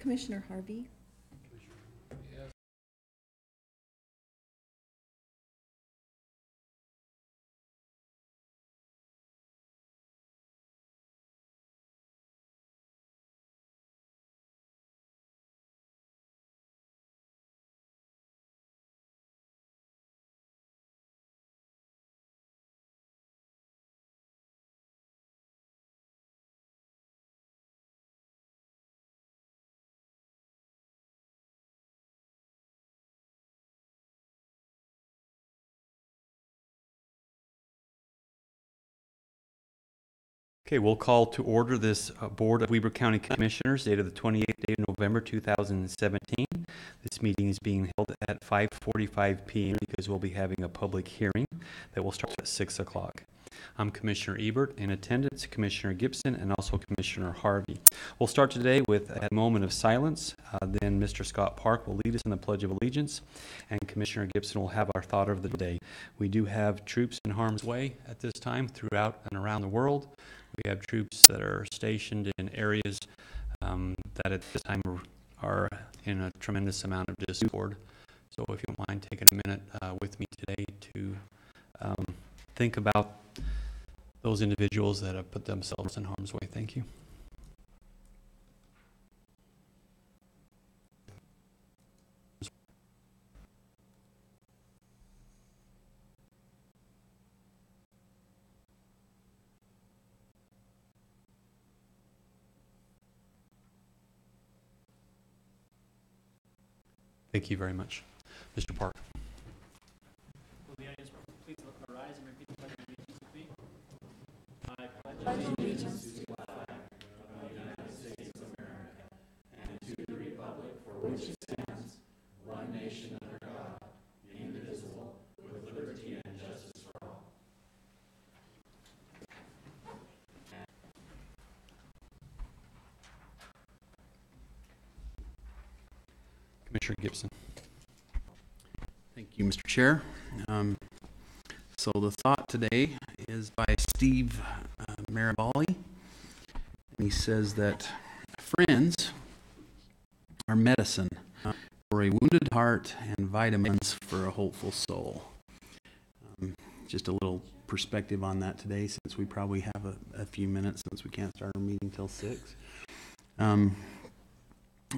Commissioner Harvey? Okay, we'll call to order this Board of Weber County Commissioners, dated the 28th day of November 2017. This meeting is being held at 5:45 p.m. because we'll be having a public hearing that will start at 6 o'clock. I'm Commissioner Ebert. In attendance, Commissioner Gibson and also Commissioner Harvey. We'll start today with a moment of silence. Then Mr. Scott Park will lead us in the Pledge of Allegiance, and Commissioner Gibson will have our thought of the day. We do have troops in harm's way at this time throughout and around the world. We have troops that are stationed in areas that at this time are in a tremendous amount of discord. So if you don't mind taking a minute with me today to think about those individuals that have put themselves in harm's way. Thank you. Thank you very much. Mr. Park. Will the audience please look in the rise and repeat the Pledge of Allegiance with me? I pledge allegiance to the flag of the United States of America and to the republic for which it stands, one nation under God, indivisible, with liberty and justice for all. Commissioner Gibson. Thank you, Mr. Chair. So the thought today is by Steve Marabali, and he says that friends are medicine for a wounded heart and vitamins for a hopeful soul. Just a little perspective on that today, since we probably have a few minutes, since we can't start our meeting till 6.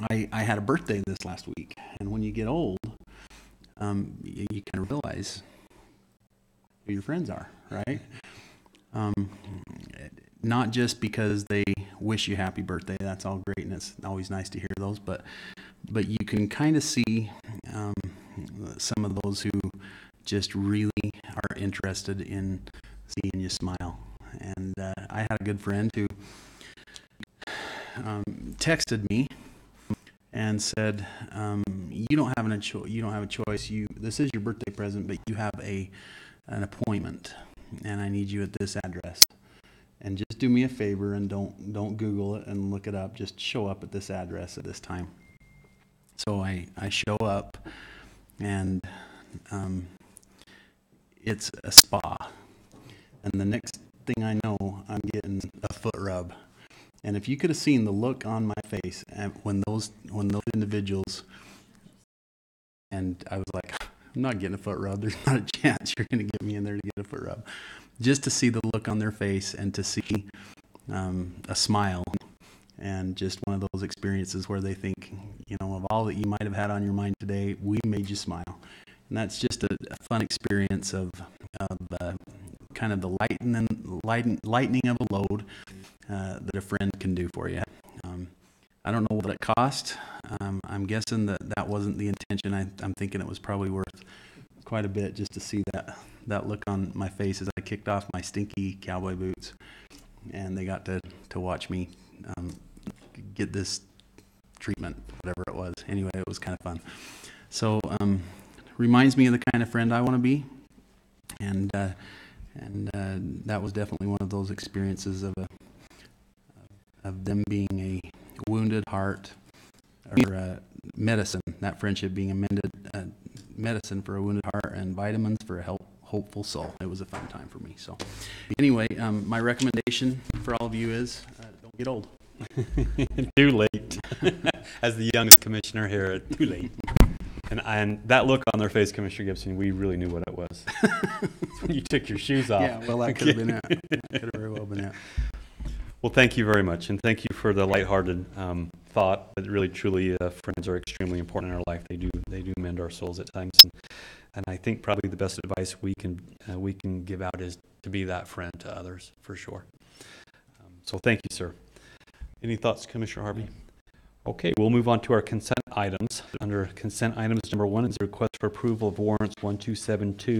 I had a birthday this last week, and when you get old, you kind of realize who your friends are, right? Not just because they wish you happy birthday, that's all great, and it's always nice to hear those, but you can kind of see some of those who just really are interested in seeing you smile. And I had a good friend who texted me and said, "You don't have a choice. This is your birthday present, but you have an appointment, and I need you at this address. And just do me a favor and don't Google it and look it up. Just show up at this address at this time." So I show up, and it's a spa. And the next thing I know, I'm getting a foot rub. And if you could have seen the look on my face when those individuals, and I was like, I'm not getting a foot rub. There's not a chance you're going to get me in there to get a foot rub. Just to see the look on their face and to see a smile, and just one of those experiences where they think, of all that you might have had on your mind today, we made you smile. And that's just a fun experience of kind of the lightening of a load that a friend can do for you. I don't know what it cost. I'm guessing that wasn't the intention. I'm thinking it was probably worth quite a bit just to see that look on my face as I kicked off my stinky cowboy boots, and they got to watch me get this treatment, whatever it was. Anyway, it was kind of fun. So reminds me of the kind of friend I want to be, and that was definitely one of those experiences of them being a wounded heart, or medicine, that friendship being medicine for a wounded heart and vitamins for a hopeful soul. It was a fun time for me. So anyway, my recommendation for all of you is don't get old. Too late. as the youngest commissioner here, too late. And that look on their face, Commissioner Gibson, we really knew what it was. It's when you took your shoes off. Yeah, well, that could have been it. That could have very well been it. Well, thank you very much, and thank you for the lighthearted thought. But really, truly, friends are extremely important in our life. They do mend our souls at times, and I think probably the best advice we can give out is to be that friend to others, for sure. So thank you, sir. Any thoughts, Commissioner Harvey? Okay, we'll move on to our consent items. Under consent items, number 1 is a request for approval of warrants 1272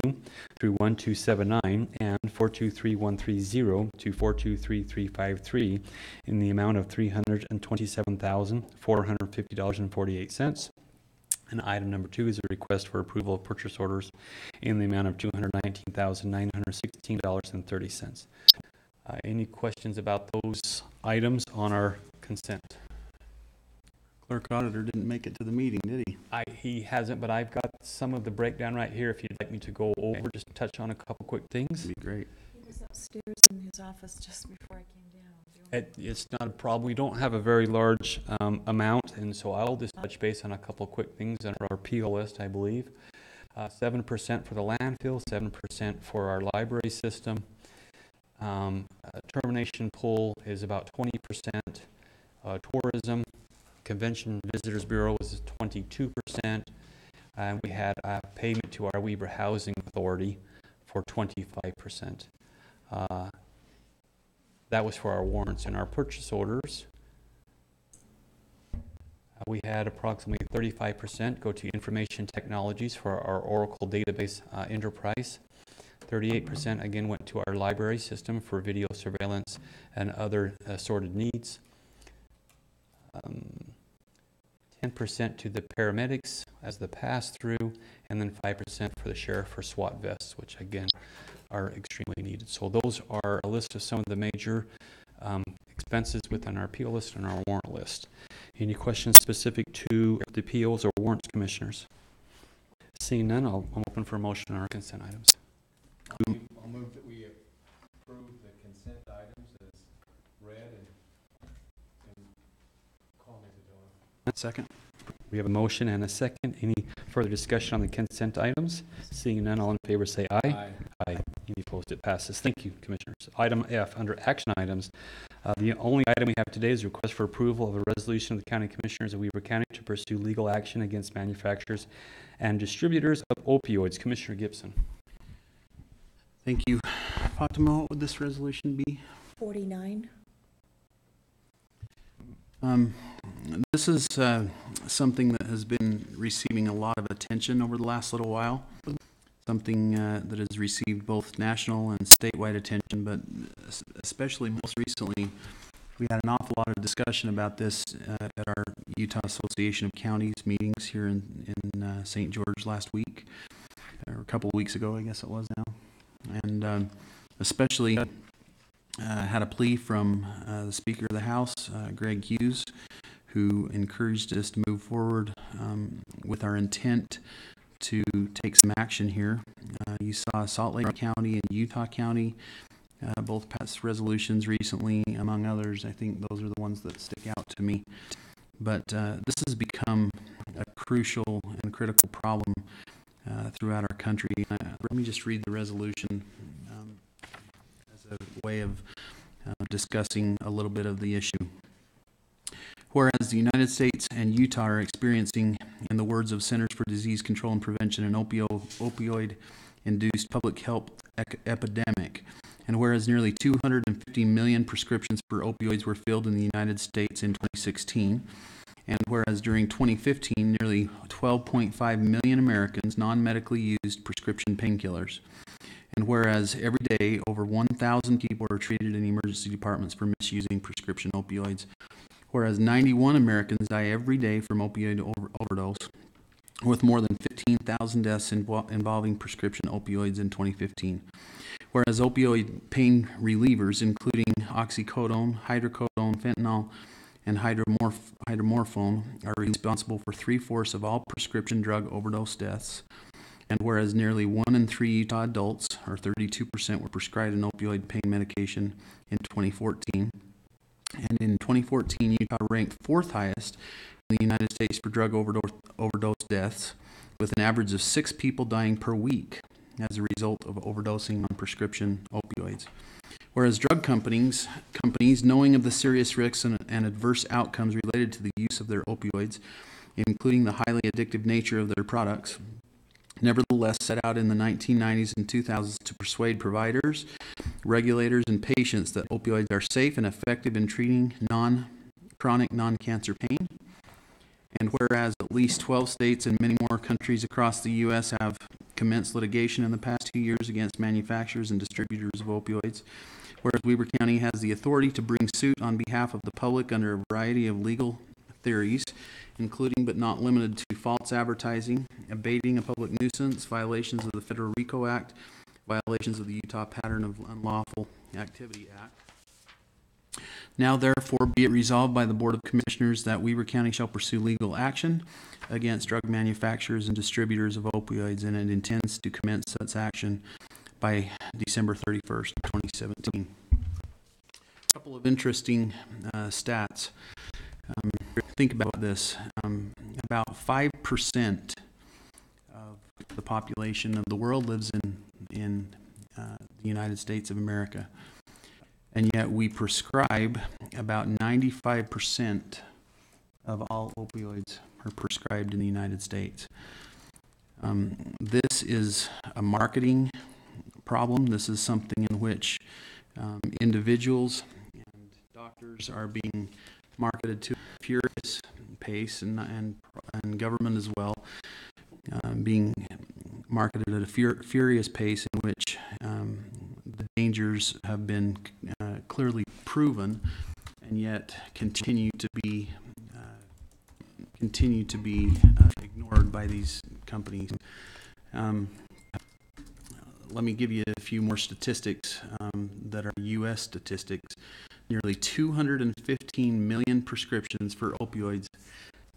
through 1279 and 423130 to 423353 in the amount of $327,450.48. And item number 2 is a request for approval of purchase orders in the amount of $219,916.30. Any questions about those items on our consent? Clerk Auditor didn't make it to the meeting, did he? He hasn't, but I've got some of the breakdown right here if you'd like me to go over, just touch on a couple quick things. That'd be great. He was upstairs in his office just before I came down. It's not a problem. We don't have a very large amount, and so I'll just touch base on a couple quick things on our PO list, I believe. 7% for the landfill, 7% for our library system. Termination pool is about 20%. Tourism, Convention Visitors Bureau is 22%. And we had a payment to our Weber Housing Authority for 25%. That was for our warrants and our purchase orders. We had approximately 35% go to information technologies for our Oracle database enterprise. 38% again went to our library system for video surveillance and other assorted needs. 10% to the paramedics as the pass-through, and then 5% for the sheriff for SWAT vests, which again are extremely needed. So those are a list of some of the major expenses within our PO list and our warrant list. Any questions specific to the POs or warrants, commissioners? Seeing none, I'll open for a motion on our consent items. I'll move that we approve the consent items as read and call me to Dawn. Second. We have a motion and a second. Any further discussion on the consent items? Seeing none, all in favor say aye. Aye. Aye. Any opposed? It passes. Thank you, commissioners. Item F, under action items, the only item we have today is a request for approval of a resolution of the County Commissioners of Weber County to pursue legal action against manufacturers and distributors of opioids. Commissioner Gibson. Thank you. Fatima, what would this resolution be? 49. This is something that has been receiving a lot of attention over the last little while. Something that has received both national and statewide attention, but especially most recently, we had an awful lot of discussion about this at our Utah Association of Counties meetings here in St. George last week, or a couple of weeks ago, I guess it was now. And especially had a plea from the Speaker of the House, Greg Hughes, who encouraged us to move forward with our intent to take some action here. You saw Salt Lake County and Utah County both passed resolutions recently, among others. I think those are the ones that stick out to me. But this has become a crucial and critical problem throughout our country. Let me just read the resolution as a way of discussing a little bit of the issue. Whereas the United States and Utah are experiencing, in the words of Centers for Disease Control and Prevention, an opioid-induced public health epidemic, and whereas nearly 250 million prescriptions for opioids were filled in the United States in 2016, and whereas during 2015, nearly 12.5 million Americans non-medically used prescription painkillers, and whereas every day over 1,000 people are treated in emergency departments for misusing prescription opioids, whereas 91 Americans die every day from opioid overdose, with more than 15,000 deaths involving prescription opioids in 2015. Whereas opioid pain relievers, including oxycodone, hydrocodone, fentanyl, and hydromorphone, are responsible for 3/4 of all prescription drug overdose deaths. And whereas nearly 1 in 3 Utah adults, or 32%, were prescribed an opioid pain medication in 2014. And in 2014, Utah ranked 4th highest the United States for drug overdose deaths, with an average of 6 people dying per week as a result of overdosing on prescription opioids. Whereas drug companies, knowing of the serious risks and adverse outcomes related to the use of their opioids, including the highly addictive nature of their products, nevertheless set out in the 1990s and 2000s to persuade providers, regulators, and patients that opioids are safe and effective in treating chronic non-cancer pain. And whereas at least 12 states and many more countries across the U.S. have commenced litigation in the past 2 years against manufacturers and distributors of opioids, whereas Weber County has the authority to bring suit on behalf of the public under a variety of legal theories, including but not limited to false advertising, abating a public nuisance, violations of the Federal RICO Act, violations of the Utah Pattern of Unlawful Activity Act. Now therefore be it resolved by the Board of Commissioners that Weber County shall pursue legal action against drug manufacturers and distributors of opioids, and it intends to commence such action by December 31st, 2017. A couple of interesting stats. Think about this. About 5% of the population of the world lives in the United States of America. And yet we prescribe about 95% of all opioids are prescribed in the United States. This is a marketing problem. This is something in which individuals and doctors are being marketed to a furious pace, and government as well, being marketed at a furious pace in which the dangers have been clearly proven, and yet continue to be ignored by these companies. Let me give you a few more statistics that are U.S. statistics. Nearly 215 million prescriptions for opioids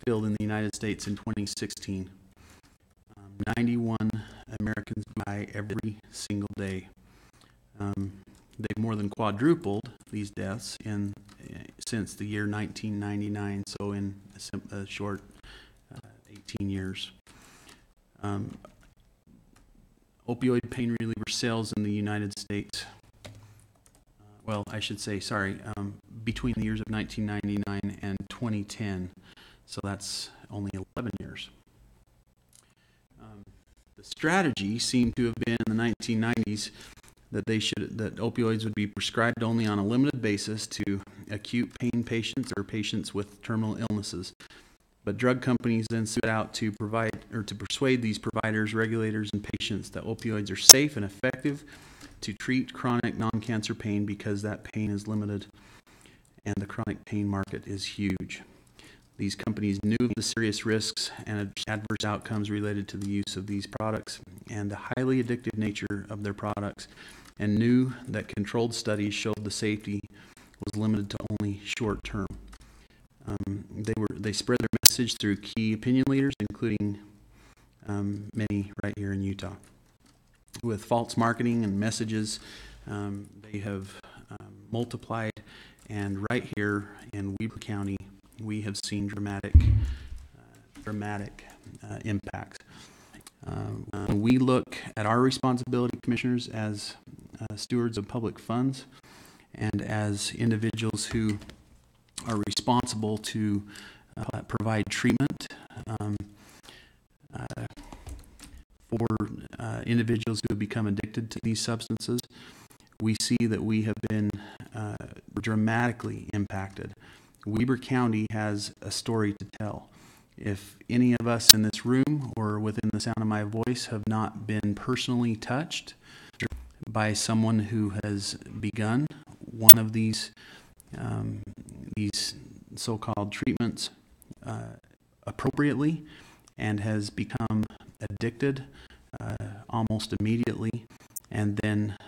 filled in the United States in 2016. 91 Americans die every single day. They've more than quadrupled these deaths since the year 1999, so in a short 18 years. Opioid pain reliever sales in the United States, between the years of 1999 and 2010, so that's only 11 years. The strategy seemed to have been in the 1990s that opioids would be prescribed only on a limited basis to acute pain patients or patients with terminal illnesses. But drug companies then set out to persuade these providers, regulators, and patients that opioids are safe and effective to treat chronic non-cancer pain because that pain is limited and the chronic pain market is huge. These companies knew the serious risks and adverse outcomes related to the use of these products and the highly addictive nature of their products, and knew that controlled studies showed the safety was limited to only short term. They spread their message through key opinion leaders, including many right here in Utah. With false marketing and messages, they have multiplied, and right here in Weber County, we have seen dramatic impacts. When we look at our responsibility, commissioners, as stewards of public funds and as individuals who are responsible to provide treatment for individuals who have become addicted to these substances, we see that we have been dramatically impacted. Weber County has a story to tell. If any of us in this room or within the sound of my voice have not been personally touched by someone who has begun one of these so-called treatments appropriately and has become addicted almost immediately, and then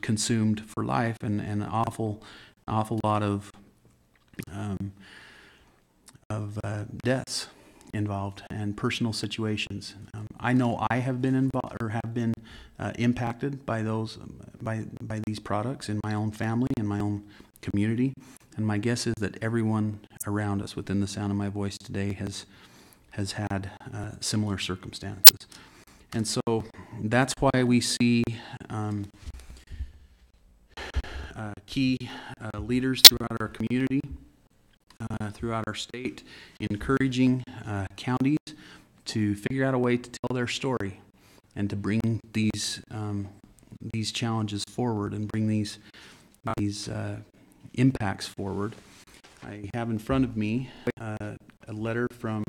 consumed for life, and an awful lot of deaths involved and personal situations. I know I have been involved or have been impacted by these products in my own family, in my own community, And my guess is that everyone around us within the sound of my voice today has had similar circumstances. And so that's why we see key leaders throughout our community, throughout our state, encouraging counties to figure out a way to tell their story and to bring these challenges forward and bring these impacts forward. I have in front of me a letter from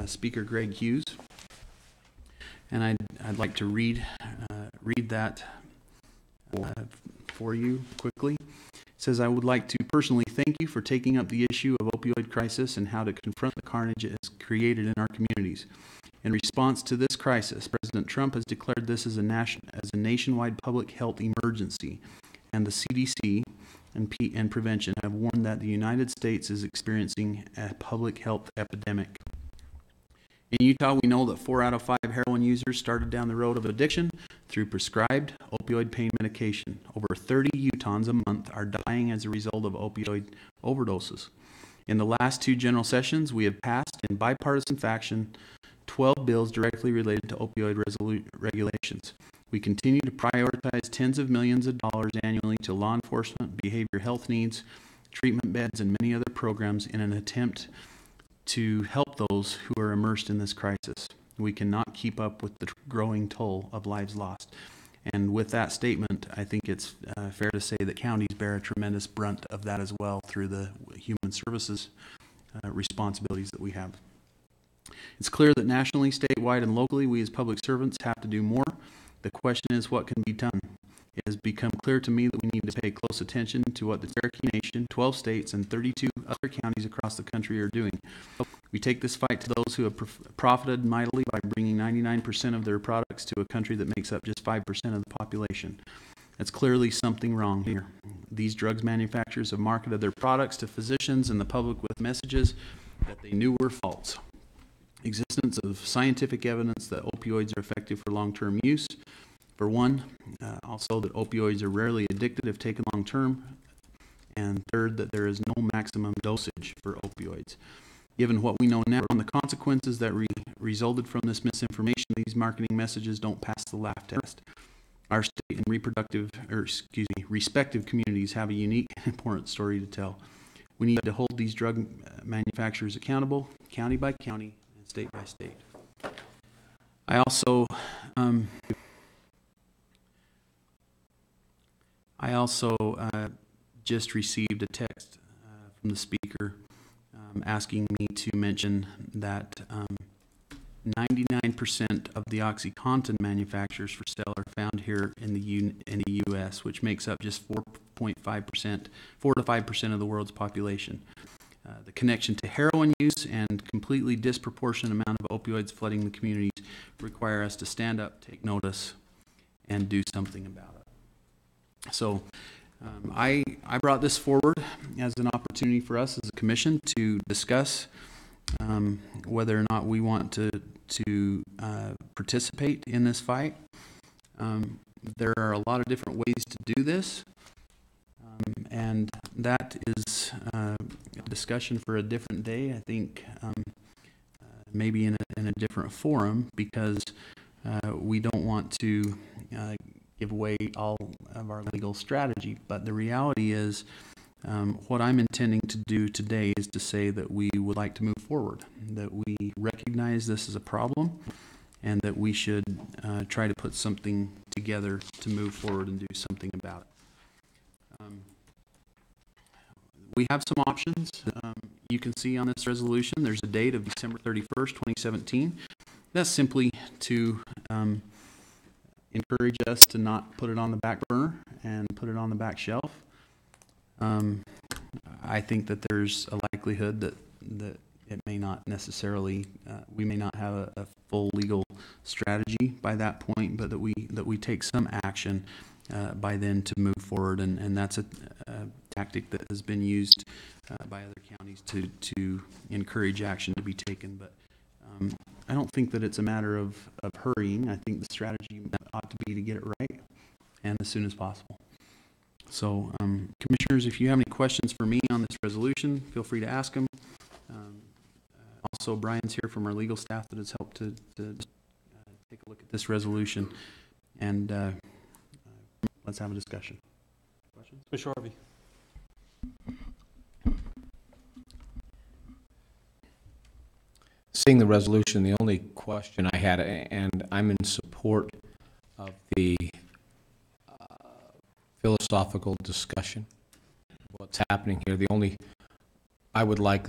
Speaker Greg Hughes, and I'd like to read that for you quickly. It says, "I would like to personally thank you for taking up the issue of opioid crisis and how to confront the carnage it has created in our communities. In response to this crisis, President Trump has declared this as a nationwide public health emergency, and the CDC and prevention have warned that the United States is experiencing a public health epidemic. In Utah, we know that 4 out of 5 heroin users started down the road of addiction through prescribed opioid pain medication. Over 30 Utahns a month are dying as a result of opioid overdoses. In the last 2 general sessions, we have passed in bipartisan fashion 12 bills directly related to opioid regulations. We continue to prioritize tens of millions of dollars annually to law enforcement, behavioral health needs, treatment beds, and many other programs in an attempt to help those who are immersed in this crisis. We cannot keep up with the growing toll of lives lost." And with that statement, I think it's fair to say that counties bear a tremendous brunt of that as well through the human services responsibilities that we have. It's clear that nationally, statewide, and locally, we as public servants have to do more. The question is, what can be done? It has become clear to me that we need to pay close attention to what the Cherokee Nation, 12 states, and 32 other counties across the country are doing. We take this fight to those who have profited mightily by bringing 99% of their products to a country that makes up just 5% of the population. That's clearly something wrong here. These drugs manufacturers have marketed their products to physicians and the public with messages that they knew were false. Existence of scientific evidence that opioids are effective for long-term use, for one. Also that opioids are rarely addictive if taken long-term. And third, that there is no maximum dosage for opioids. Given what we know now and the consequences that resulted from this misinformation, these marketing messages don't pass the laugh test. Our state and respective communities have a unique and important story to tell. We need to hold these drug manufacturers accountable, county by county, and state by state. I also just received a text from the speaker asking me to mention that 99% of the OxyContin manufacturers for sale are found here in the U.S., which makes up just 4 to 5% of the world's population. The connection to heroin use and completely disproportionate amount of opioids flooding the communities require us to stand up, take notice, and do something about it. So I brought this forward as an opportunity for us as a commission to discuss whether or not we want to participate in this fight. There are a lot of different ways to do this, and that is a discussion for a different day. I think maybe in a different forum, because we don't want to give away all of our legal strategy. But the reality is, what I'm intending to do today is to say that we would like to move forward, that we recognize this as a problem, and that we should try to put something together to move forward and do something about it. We have some options. You can see on this resolution, there's a date of December 31st, 2017. That's simply to encourage us to not put it on the back burner and put it on the back shelf. I think that there's a likelihood that it may not necessarily, we may not have a full legal strategy by that point, but that we take some action by then to move forward, and that's a tactic that has been used by other counties to encourage action to be taken. But I don't think that it's a matter of hurrying. I think the strategy ought to be to get it right and as soon as possible. So, commissioners, if you have any questions for me on this resolution, feel free to ask them. Also, Brian's here from our legal staff that has helped to take a look at this resolution. And let's have a discussion. Questions? Commissioner Harvey. Seeing the resolution, the only question I had, and I'm in support of the philosophical discussion, what's happening here. I would like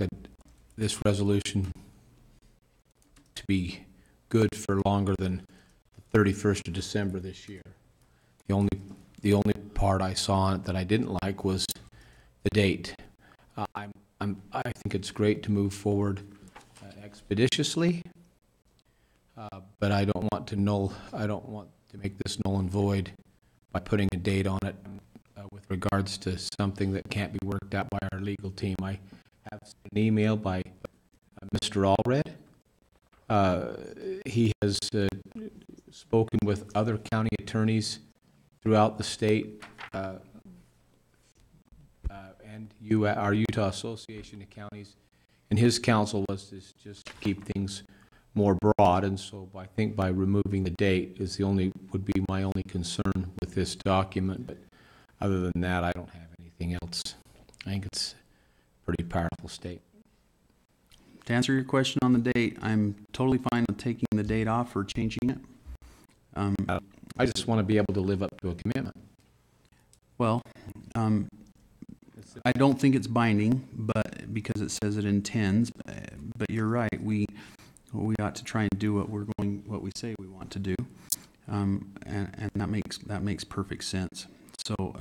this resolution to be good for longer than the 31st of December this year. The only part I saw on it that I didn't like was the date. I think it's great to move forward expeditiously, but I don't want to make this null and void by putting a date on it with regards to something that can't be worked out by our legal team. I have an email by Mr. Allred. He has spoken with other county attorneys throughout the state and our Utah Association of Counties, and his counsel was to just keep things more broad, and so I think by removing the date would be my only concern with this document. But other than that, I don't have anything else. I think it's a pretty powerful state. To answer your question on the date, I'm totally fine with taking the date off or changing it. I just want to be able to live up to a commitment. Well, I don't think it's binding, but because it says it intends. But you're right. We ought to try and do what we say we want to do, and that makes perfect sense. So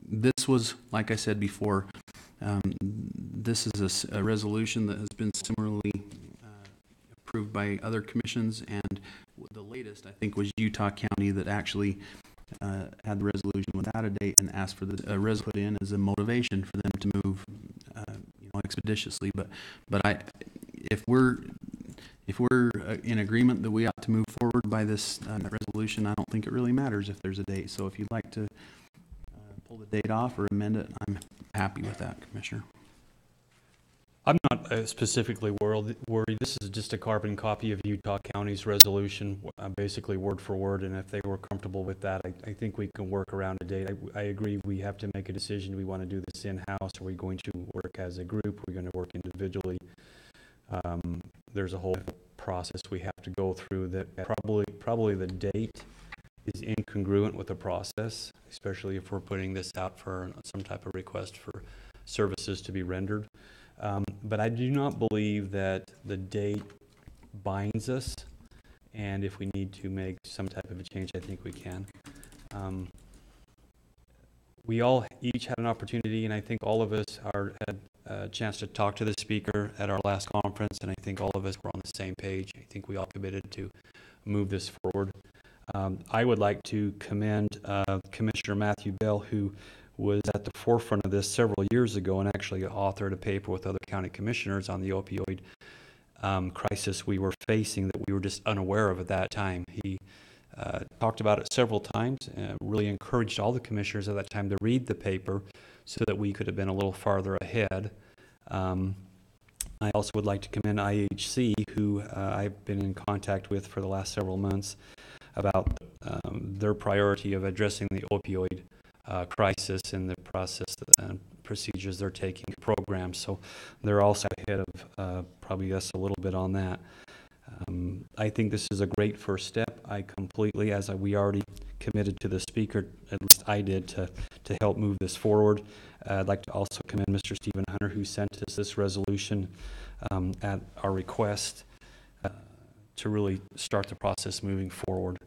this was, like I said before, this is a resolution that has been similarly approved by other commissions, and the latest, I think, was Utah County that actually had the resolution without a date and asked for the res put in as a motivation for them to move, expeditiously. But if we're in agreement that we ought to move forward by this resolution, I don't think it really matters if there's a date. So if you'd like to pull the date off or amend it, I'm happy with that, Commissioner. I'm not specifically worried. This is just a carbon copy of Utah County's resolution, basically word for word, and if they were comfortable with that, I think we can work around a date. I agree we have to make a decision. Do we want to do this in-house? Are we going to work as a group? Are we going to work individually? There's a whole process we have to go through that probably the date is incongruent with the process, especially if we're putting this out for some type of request for services to be rendered. But I do not believe that the date binds us, and if we need to make some type of a change, I think we can. We all each had an opportunity, and I think all of us had a chance to talk to the speaker at our last conference, and I think all of us were on the same page. I think we all committed to move this forward. I would like to commend Commissioner Matthew Bell, who was at the forefront of this several years ago and actually authored a paper with other county commissioners on the opioid crisis we were facing that we were just unaware of at that time. He talked about it several times, really encouraged all the commissioners at that time to read the paper so that we could have been a little farther ahead. I also would like to commend IHC, who I've been in contact with for the last several months about their priority of addressing the opioid crisis and the process and procedures they're taking, programs. So they're also ahead of probably us a little bit on that. I think this is a great first step. I completely, we already committed to the speaker, at least I did, to help move this forward. I'd like to also commend Mr. Stephen Hunter, who sent us this resolution at our request to really start the process moving forward.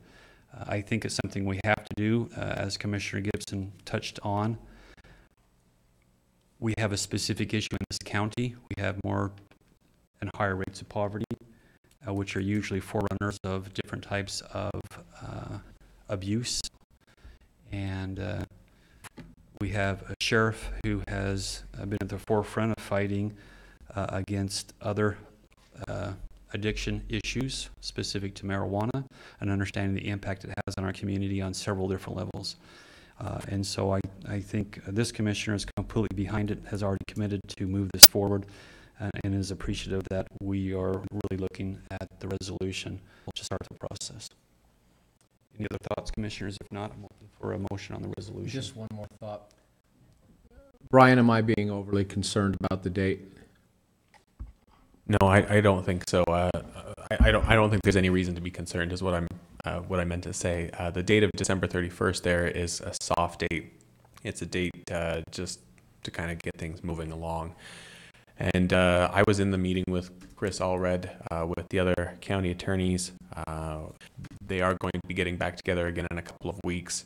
I think it's something we have to do, as Commissioner Gibson touched on. We have a specific issue in this county. We have more and higher rates of poverty, which are usually forerunners of different types of abuse. And we have a sheriff who has been at the forefront of fighting against other addiction issues specific to marijuana and understanding the impact it has on our community on several different levels. And so I think this commissioner is completely behind it, has already committed to move this forward, and is appreciative that we are really looking at the resolution to start the process. Any other thoughts, commissioners? If not, I'm open for a motion on the resolution. Just one more thought. Brian, am I being overly concerned about the date? No, I don't think so. I don't think there's any reason to be concerned. Is what I meant to say. The date of December 31st there is a soft date. It's a date just to kind of get things moving along. And I was in the meeting with Chris Allred, with the other county attorneys. They are going to be getting back together again in a couple of weeks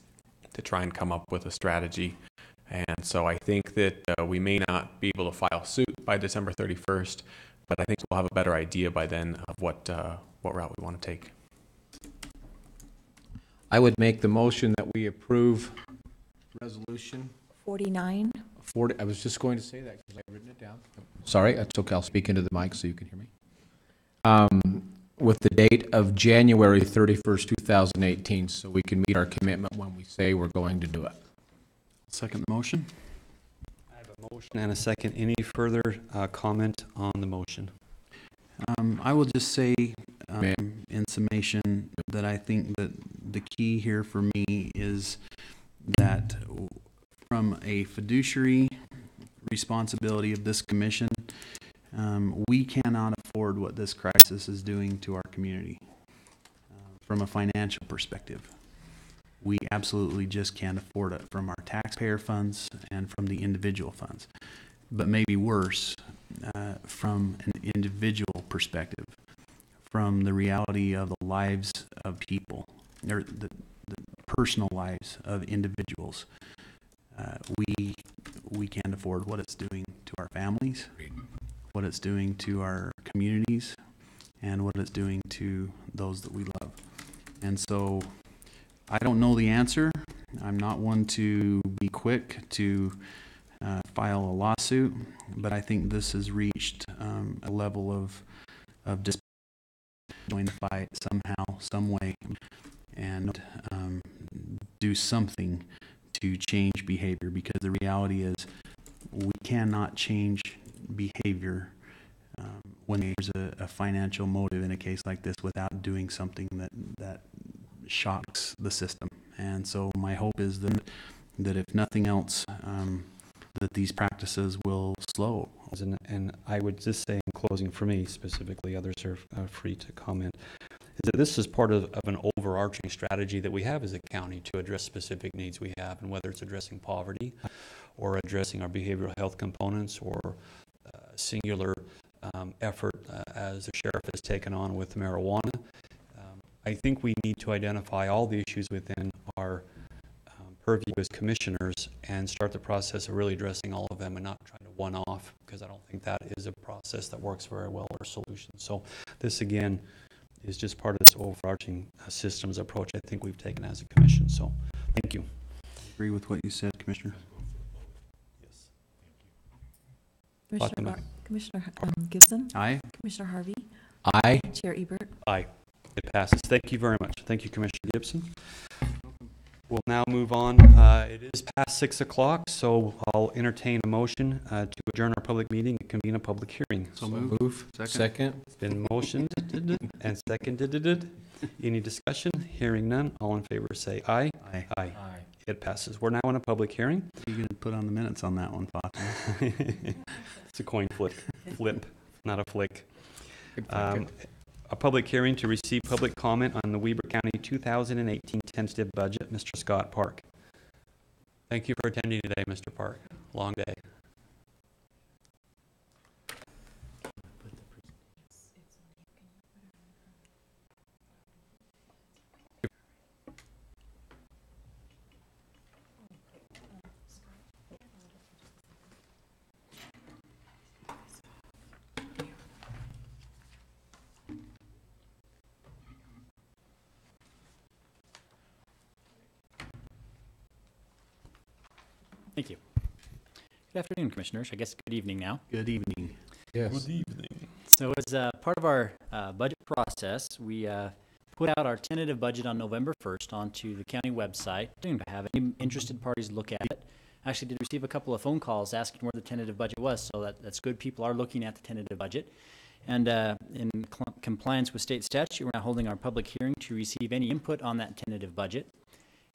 to try and come up with a strategy. And so I think that we may not be able to file suit by December 31st, but I think we'll have a better idea by then of what route we want to take. I would make the motion that we approve resolution 49. 40. I was just going to say that because I've written it down. Sorry, that's okay. I'll speak into the mic so you can hear me. With the date of January 31st, 2018, so we can meet our commitment when we say we're going to do it. Second the motion. I have a motion and a second. Any further comment on the motion? I will just say, Ma'am. in summation, that I think that the key here for me is that from a fiduciary responsibility of this commission, we cannot afford what this crisis is doing to our community. From a financial perspective, we absolutely just can't afford it from our taxpayer funds and from the individual funds. But maybe worse, from an individual perspective, from the reality of the lives of people, or the personal lives of individuals, we can't afford what it's doing to our families, what it's doing to our communities, and what it's doing to those that we love. And so I don't know the answer. I'm not one to be quick to file a lawsuit, but I think this has reached a level of just join the fight somehow, some way, and do something to change behavior, because the reality is we cannot change behavior when there's a financial motive in a case like this without doing something that shocks the system. And so my hope is that if nothing else, that these practices will slow. And I would just say in closing, for me specifically, others are free to comment, is that this is part of an overarching strategy that we have as a county to address specific needs we have, and whether it's addressing poverty or addressing our behavioral health components, or singular effort as the sheriff has taken on with marijuana. I think we need to identify all the issues within our purview as commissioners and start the process of really addressing all of them, and not trying to one-off, because I don't think that is a process that works very well, or solution. So this, again, is just part of this overarching systems approach I think we've taken as a commission. So thank you. Agree with what you said, Commissioner. Yes. Commissioner Gibson, Aye. Commissioner Harvey, Aye. Chair Ebert. Aye. It passes. Thank you very much. Thank you, Commissioner Gibson. We'll now move on. It is past 6 o'clock, so I'll entertain a motion to adjourn our public meeting and convene a public hearing. So move. Second. It's been motioned and seconded. Any discussion? Hearing none. All in favor say aye. Aye. Aye. It passes. We're now in a public hearing. You're going to put on the minutes on that one, Fatima. It's a coin flip, not a flick. A public hearing to receive public comment on the Weber County 2018 tentative budget. Mr. Scott Park. Thank you for attending today, Mr. Park. Long day. Thank you. Good afternoon, Commissioners. I guess good evening now. Good evening. Yes. evening. So as part of our budget process, we put out our tentative budget on November 1st onto the county website to have any interested parties look at it. I actually did receive a couple of phone calls asking where the tentative budget was, so that's good. People are looking at the tentative budget. And in compliance with state statute, we're now holding our public hearing to receive any input on that tentative budget.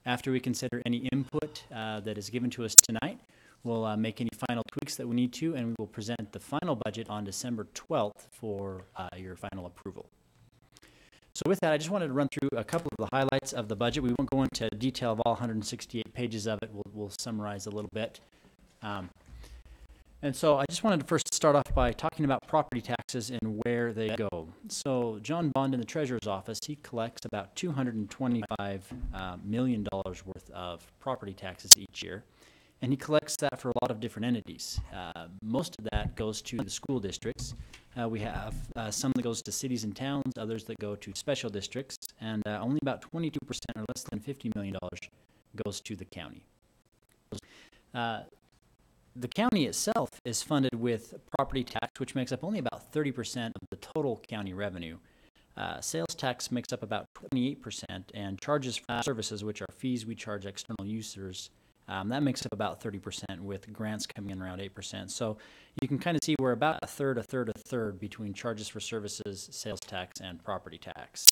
After we consider any input that is given to us tonight, we'll make any final tweaks that we need to, and we will present the final budget on December 12th for your final approval. So with that, I just wanted to run through a couple of the highlights of the budget. We won't go into detail of all 168 pages of it. We'll summarize a little bit. And so I just wanted to first start off by talking about property taxes and where they go. So John Bond in the Treasurer's Office, he collects about $225 million worth of property taxes each year. And he collects that for a lot of different entities. Most of that goes to the school districts. We have some that goes to cities and towns, others that go to special districts, and only about 22% or less than $50 million goes to the county. The county itself is funded with property tax, which makes up only about 30% of the total county revenue. Sales tax makes up about 28%, and charges for services, which are fees we charge external users, that makes up about 30%, with grants coming in around 8%. So you can kind of see we're about a third between charges for services, sales tax, and property tax.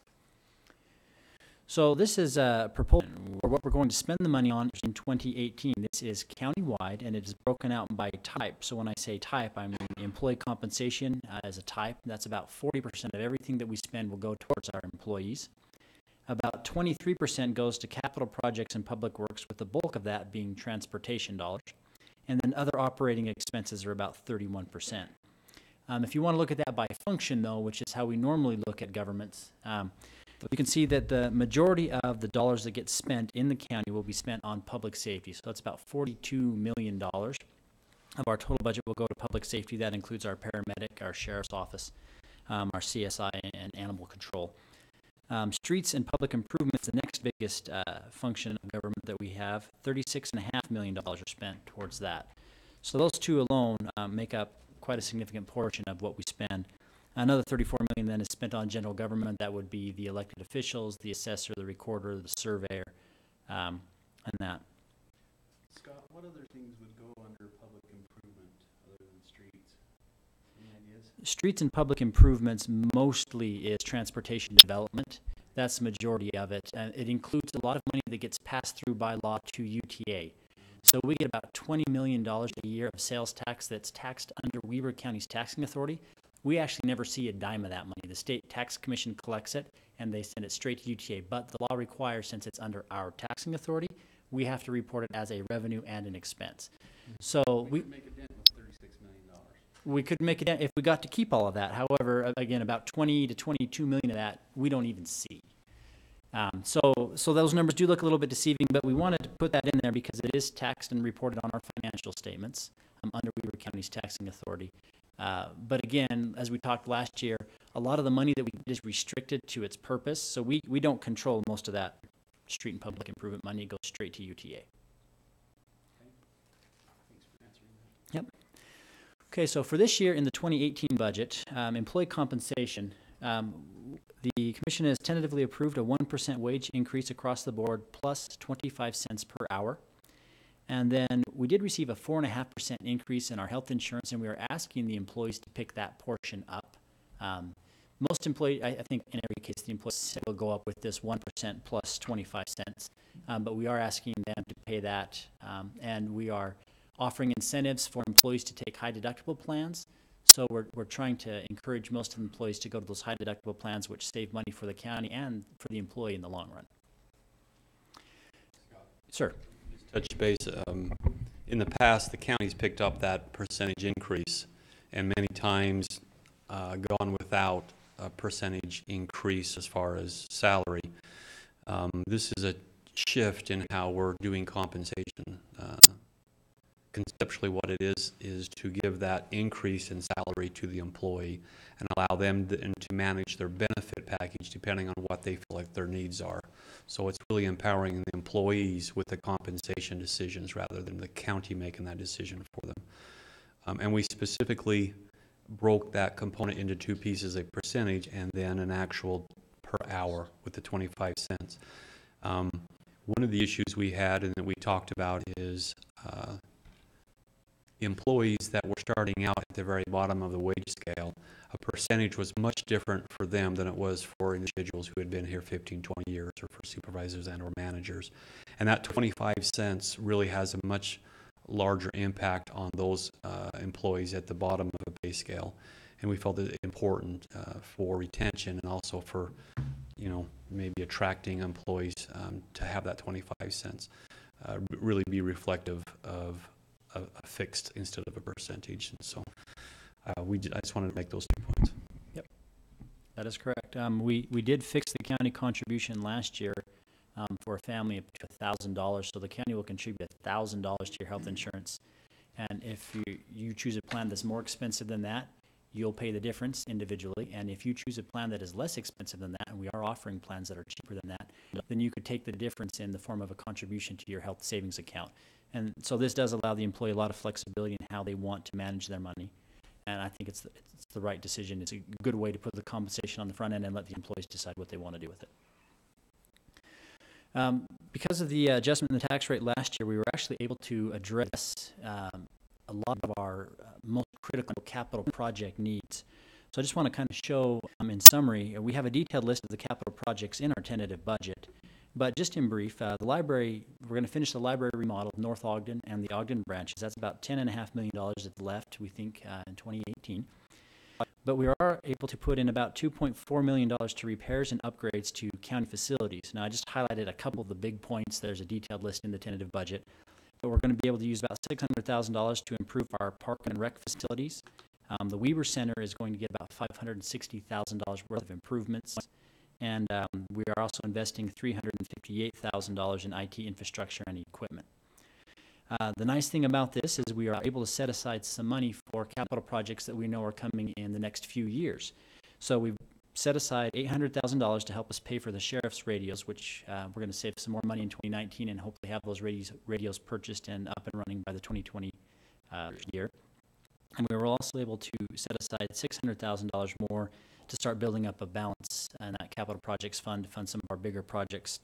So this is a proposal for what we're going to spend the money on in 2018. This is countywide, and it is broken out by type. So when I say type, I mean employee compensation as a type. That's about 40% of everything that we spend will go towards our employees. About 23% goes to capital projects and public works, with the bulk of that being transportation dollars. And then other operating expenses are about 31%. If you want to look at that by function, though, which is how we normally look at governments, you can see that the majority of the dollars that get spent in the county will be spent on public safety. So that's about $42 million of our total budget will go to public safety. That includes our paramedic, our sheriff's office, our CSI, and animal control. Streets and public improvements, the next biggest function of government that we have, $36.5 million are spent towards that. So those two alone make up quite a significant portion of what we spend. Another $34 million then is spent on general government. That would be the elected officials, the assessor, the recorder, the surveyor, and that. Scott, what other things would go under public improvement other than streets? Any ideas? Streets and public improvements mostly is transportation development. That's the majority of it. And it includes a lot of money that gets passed through by law to UTA. So we get about $20 million a year of sales tax that's taxed under Weber County's taxing authority. We actually never see a dime of that money. The state tax commission collects it, and they send it straight to UTA. But the law requires, since it's under our taxing authority, we have to report it as a revenue and an expense. So we could make a dent with $36 million. We could make a dent if we got to keep all of that. However, again, about 20 to 22 million of that we don't even see. So those numbers do look a little bit deceiving, but we wanted to put that in there because it is taxed and reported on our financial statements under Weber County's taxing authority. But again, as we talked last year, a lot of the money that we get is restricted to its purpose, so we don't control most of that street and public improvement money. It goes straight to UTA. Thanks for answering that. Yep. Okay, so for this year in the 2018 budget, employee compensation, the commission has tentatively approved a 1% wage increase across the board plus 25 cents per hour. And then we did receive a 4.5% increase in our health insurance, and we are asking the employees to pick that portion up. Most employees, I think in every case, the employees will go up with this 1% plus 25 cents. But we are asking them to pay that, and we are offering incentives for employees to take high deductible plans. So we're trying to encourage most of the employees to go to those high deductible plans, which save money for the county and for the employee in the long run. Sir. Touch base, in the past, the county's picked up that percentage increase and many times gone without a percentage increase as far as salary. This is a shift in how we're doing compensation. Conceptually, what it is to give that increase in salary to the employee and allow them to manage their benefit package depending on what they feel like their needs are. So it's really empowering the employees with the compensation decisions rather than the county making that decision for them. And we specifically broke that component into two pieces, a percentage and then an actual per per hour with the 25 cents. One of the issues we had and that we talked about is employees that were starting out at the very bottom of the wage scale. A percentage was much different for them than it was for individuals who had been here 15, 20 years, or for supervisors and or managers. And that 25 cents really has a much larger impact on those employees at the bottom of a pay scale. And we felt it important for retention and also for, maybe attracting employees to have that 25 cents really be reflective of a fixed instead of a percentage. And so I just wanted to make those 2 points. Yep, that is correct. We did fix the county contribution last year for a family up to $1,000. So the county will contribute $1,000 to your health insurance. And if you choose a plan that's more expensive than that, you'll pay the difference individually. And if you choose a plan that is less expensive than that, and we are offering plans that are cheaper than that, then you could take the difference in the form of a contribution to your health savings account. And so this does allow the employee a lot of flexibility in how they want to manage their money. And I think it's the right decision. It's a good way to put the compensation on the front end and let the employees decide what they want to do with it. Because of the adjustment in the tax rate last year, we were actually able to address a lot of our most critical capital project needs. So I just want to kind of show, in summary, we have a detailed list of the capital projects in our tentative budget. But just in brief, the library, we're going to finish the library remodel of North Ogden and the Ogden branches. That's about $10.5 million that's left, we think, in 2018. But we are able to put in about $2.4 million to repairs and upgrades to county facilities. Now, I just highlighted a couple of the big points. There's a detailed list in the tentative budget. But we're going to be able to use about $600,000 to improve our park and rec facilities. The Weber Center is going to get about $560,000 worth of improvements. And we are also investing $358,000 in IT infrastructure and equipment. The nice thing about this is we are able to set aside some money for capital projects that we know are coming in the next few years. So we've set aside $800,000 to help us pay for the sheriff's radios, which we're going to save some more money in 2019 and hopefully have those radios purchased and up and running by the 2020 year. And we were also able to set aside $600,000 more to start building up a balance in that capital projects fund to fund some of our bigger projects,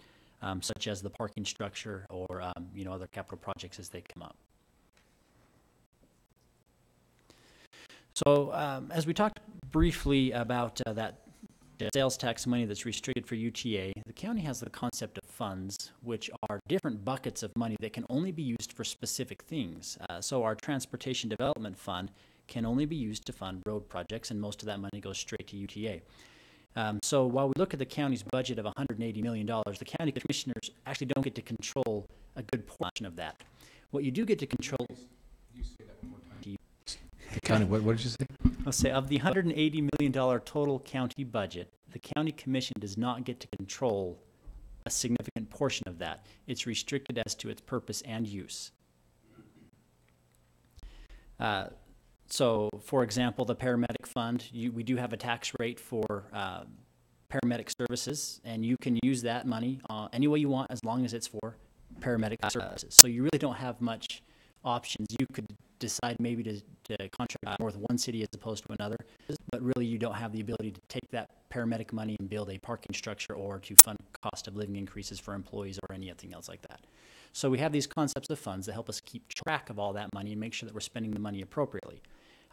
such as the parking structure or other capital projects as they come up. So as we talked briefly about that sales tax money that's restricted for UTA, the county has the concept of funds, which are different buckets of money that can only be used for specific things. So our Transportation Development Fund can only be used to fund road projects, and most of that money goes straight to UTA. So while we look at the county's budget of $180 million, the county commissioners actually don't get to control a good portion of that. What you do get to control... County, what did you say? I'll say of the $180 million total county budget, the county commission does not get to control a significant portion of that. It's restricted as to its purpose and use. So, for example, the paramedic fund, we do have a tax rate for paramedic services, and you can use that money any way you want as long as it's for paramedic services. So you really don't have much options. You could decide maybe to contract more with one city as opposed to another, but really you don't have the ability to take that paramedic money and build a parking structure or to fund cost of living increases for employees or anything else like that. So we have these concepts of funds that help us keep track of all that money and make sure that we're spending the money appropriately.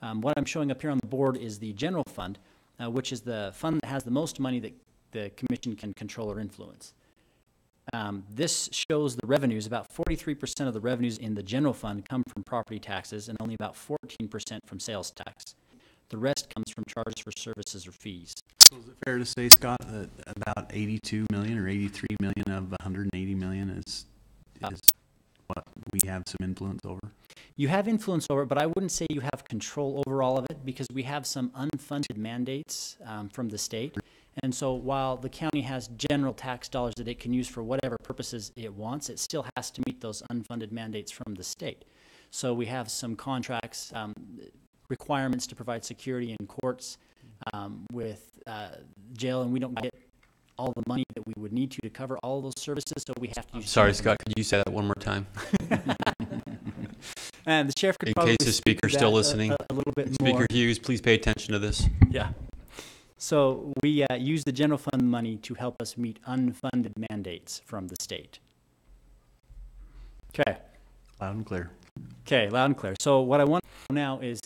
What I'm showing up here on the board is the general fund, which is the fund that has the most money that the commission can control or influence. This shows the revenues. About 43% of the revenues in the general fund come from property taxes and only about 14% from sales tax. The rest comes from charges for services or fees. So is it fair to say, Scott, that about 82 million or 83 million of 180 million is what we have some influence over? You have influence over it, but I wouldn't say you have control over all of it because we have some unfunded mandates from the state. And so while the county has general tax dollars that it can use for whatever purposes it wants, it still has to meet those unfunded mandates from the state. So we have some contracts, requirements to provide security in courts with jail, and we don't get all the money that we would need to cover all of those services, so we have to use... Sorry, Scott, could you say that one more time? And the sheriff could In probably case the speaker's still listening. a little bit Speaker more. Hughes, please pay attention to this. Yeah. So we use the general fund money to help us meet unfunded mandates from the state. Okay. Loud and clear. Okay, loud and clear. So what I want to know now is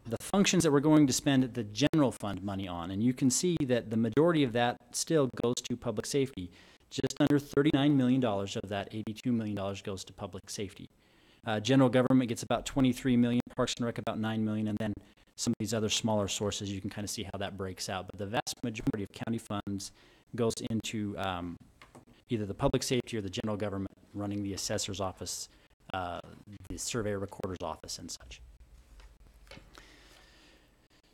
the functions that we're going to spend the general fund money on. And you can see that the majority of that still goes to public safety. Just under $39 million of that $82 million goes to public safety. General government gets about $23 million, Parks and Rec about $9 million, and then some of these other smaller sources, you can kind of see how that breaks out. But the vast majority of county funds goes into either the public safety or the general government running the assessor's office, the surveyor recorder's office and such.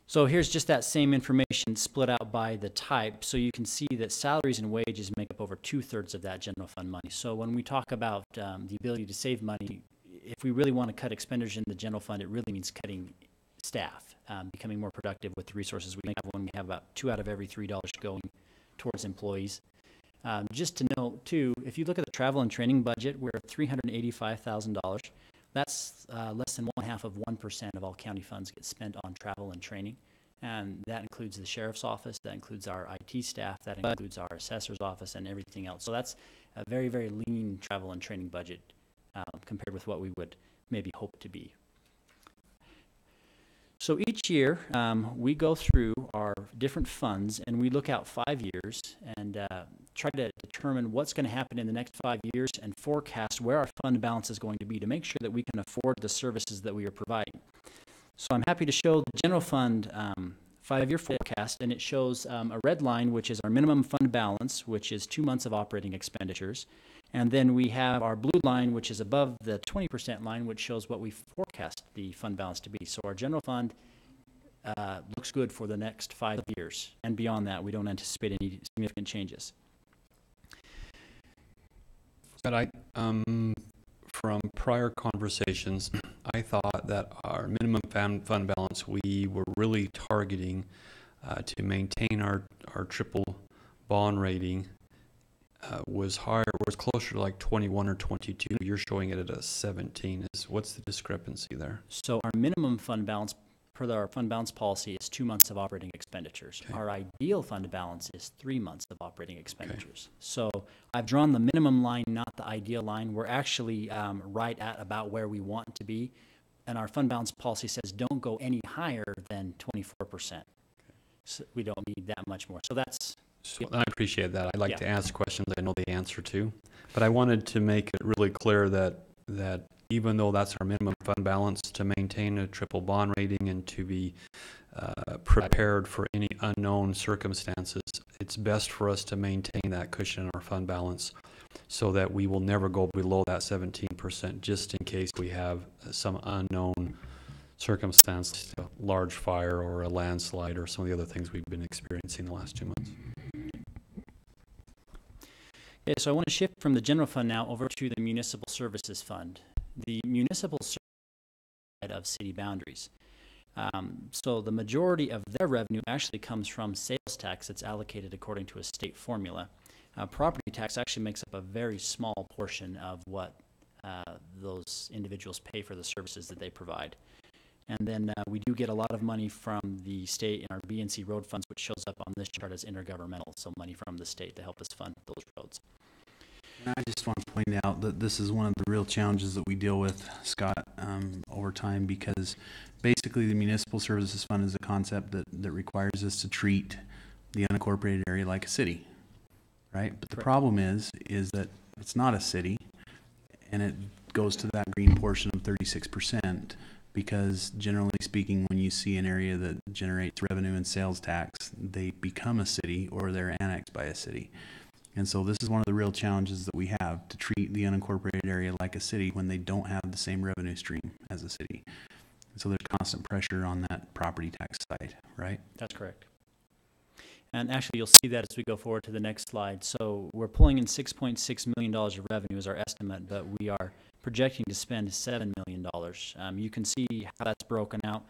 So here's just that same information split out by the type. So you can see that salaries and wages make up over 2/3 of that general fund money. So when we talk about the ability to save money, if we really want to cut expenditures in the general fund, it really means cutting staff, becoming more productive with the resources we have when we have about 2 out of every $3 going towards employees. Just to note, too, if you look at the travel and training budget, we're at $385,000. That's less than 0.5% of all county funds get spent on travel and training. And that includes the sheriff's office, that includes our IT staff, that includes our assessor's office and everything else. So that's a very, very lean travel and training budget compared with what we would maybe hope to be. So each year, we go through our different funds and we look out 5 years and try to determine what's going to happen in the next 5 years and forecast where our fund balance is going to be to make sure that we can afford the services that we are providing. So I'm happy to show the general fund 5-year forecast, and it shows a red line, which is our minimum fund balance, which is 2 months of operating expenditures. And then we have our blue line, which is above the 20% line, which shows what we forecast the fund balance to be. So our general fund looks good for the next 5 years. And beyond that, we don't anticipate any significant changes. Scott, from prior conversations, I thought that our minimum fund balance, we were really targeting to maintain our triple bond rating was higher, was closer to like 21 or 22. You're showing it at a 17. What's the discrepancy there? So our minimum fund balance per our fund balance policy is 2 months of operating expenditures. Okay. Our ideal fund balance is 3 months of operating expenditures. Okay. So I've drawn the minimum line, not the ideal line. We're actually right at about where we want to be. And our fund balance policy says don't go any higher than 24%. Okay. So we don't need that much more. So that's... So I appreciate that. I like to ask questions I know the answer to. But I wanted to make it really clear that even though that's our minimum fund balance, to maintain a triple bond rating and to be prepared for any unknown circumstances, it's best for us to maintain that cushion in our fund balance so that we will never go below that 17% just in case we have some unknown circumstance, a large fire or a landslide or some of the other things we've been experiencing the last 2 months. Okay, so I want to shift from the general fund now over to the municipal services fund. The municipal services side of city boundaries. So the majority of their revenue actually comes from sales tax that's allocated according to a state formula. Property tax actually makes up a very small portion of what those individuals pay for the services that they provide. And then we do get a lot of money from the state in our B&C road funds, which shows up on this chart as intergovernmental, so money from the state to help us fund those roads. And I just want to point out that this is one of the real challenges that we deal with, Scott, over time, because basically the municipal services fund is a concept that requires us to treat the unincorporated area like a city, right? But the problem is that it's not a city, and it goes to that green portion of 36%. Because generally speaking, when you see an area that generates revenue and sales tax, they become a city or they're annexed by a city. And so this is one of the real challenges that we have, to treat the unincorporated area like a city when they don't have the same revenue stream as a city. And so there's constant pressure on that property tax side, right? That's correct. And actually, you'll see that as we go forward to the next slide. So we're pulling in $6.6 million of revenue as our estimate, but we are projecting to spend $7 million. You can see how that's broken out.